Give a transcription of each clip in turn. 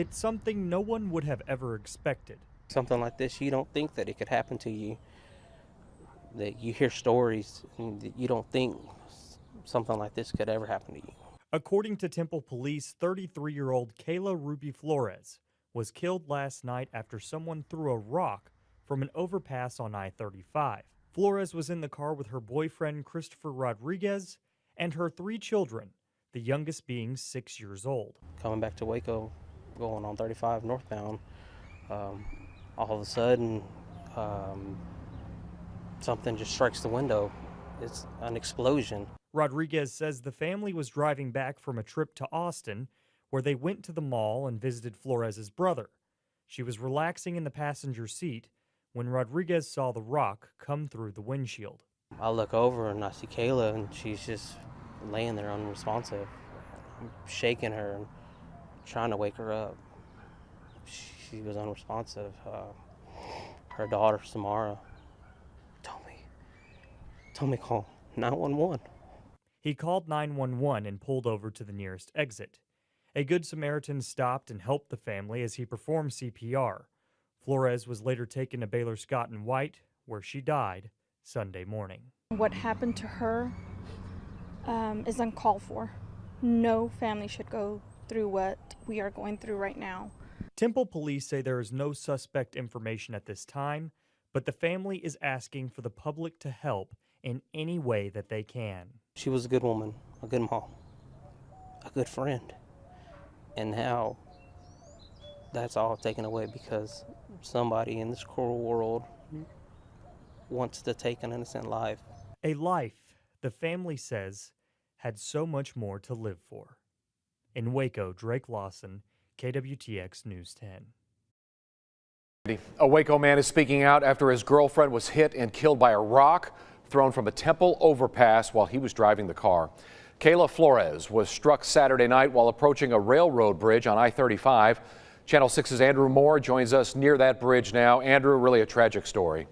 It's something no one would have ever expected. Something like this, you don't think that it could happen to you. That you hear stories and that you don't think something like this could ever happen to you. According to Temple Police, 33-year-old Kayla Ruby Flores was killed last night after someone threw a rock from an overpass on I-35. Flores was in the car with her boyfriend, Christopher Rodriguez, and her 3 children, the youngest being 6 years old. Coming back to Waco, going on 35 northbound, all of a sudden, something just strikes the window. It's an explosion. Rodriguez says the family was driving back from a trip to Austin, where they went to the mall and visited Flores's brother. She was relaxing in the passenger seat when Rodriguez saw the rock come through the windshield. I look over and I see Kayla, and she's just laying there unresponsive. I'm shaking her and trying to wake her up. She was unresponsive. Her daughter, Samara, told me call 911. He called 911 and pulled over to the nearest exit. A Good Samaritan stopped and helped the family as he performed CPR. Flores was later taken to Baylor Scott and White, where she died Sunday morning. What happened to her is uncalled for. No family should go through what we are going through right now. Temple police say there is no suspect information at this time, but the family is asking for the public to help in any way that they can. She was a good woman, a good mom, a good friend. And now that's all taken away because somebody in this cruel world wants to take an innocent life. A life, the family says, had so much more to live for. In Waco, Drake Lawson, KWTX News 10. A Waco man is speaking out after his girlfriend was hit and killed by a rock thrown from a Temple overpass while he was driving the car. Kayla Flores was struck Saturday night while approaching a railroad bridge on I-35. Channel 6's Andrew Moore joins us near that bridge now. Andrew, really a tragic story.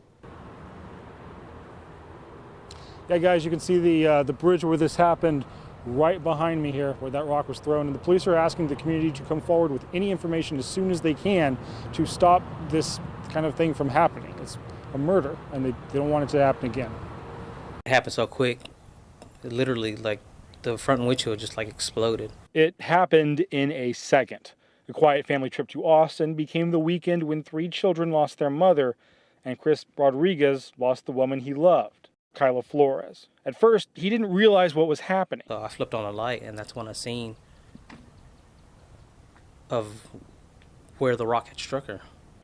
Yeah, guys, you can see the bridge where this happened right behind me here, where that rock was thrown. And the police are asking the community to come forward with any information as soon as they can to stop this kind of thing from happening. It's a murder, and they don't want it to happen again. It happened so quick. It literally, like, the front windshield just, like, exploded. It happened in a second. A quiet family trip to Austin became the weekend when 3 children lost their mother, and Chris Rodriguez lost the woman he loved, Kayla Flores. At first, he didn't realize what was happening. So I flipped on a light, and that's when I seen of where the rock had struck her.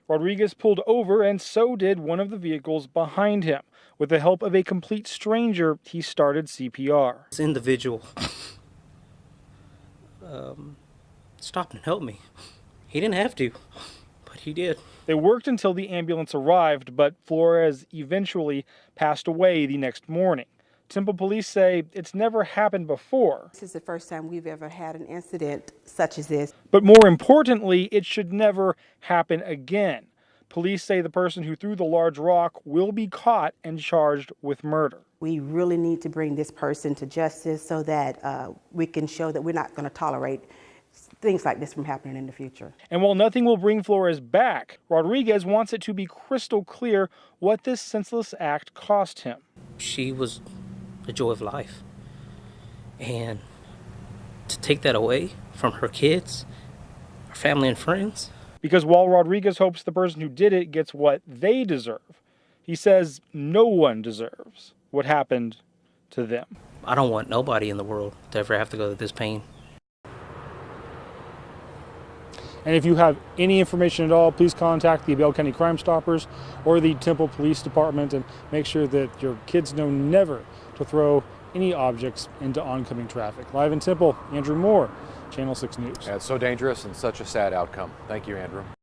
Rodriguez pulled over, and so did one of the vehicles behind him. With the help of a complete stranger, he started CPR. This individual stopped and helped me. He didn't have to, but he did. They worked until the ambulance arrived, but Flores eventually passed away the next morning. Temple police say it's never happened before. This is the first time we've ever had an incident such as this. But more importantly, it should never happen again. Police say the person who threw the large rock will be caught and charged with murder. We really need to bring this person to justice so that we can show that we're not going to tolerate things like this from happening in the future. And while nothing will bring Flores back, Rodriguez wants it to be crystal clear what this senseless act cost him. She was the joy of life. And to take that away from her kids, her family and friends. Because while Rodriguez hopes the person who did it gets what they deserve, he says no one deserves what happened to them. I don't want nobody in the world to ever have to go through this pain. And if you have any information at all, please contact the Bell County Crime Stoppers or the Temple Police Department and make sure that your kids know never to throw any objects into oncoming traffic. Live in Temple, Andrew Moore, Channel 6 News. Yeah, it's so dangerous and such a sad outcome. Thank you, Andrew.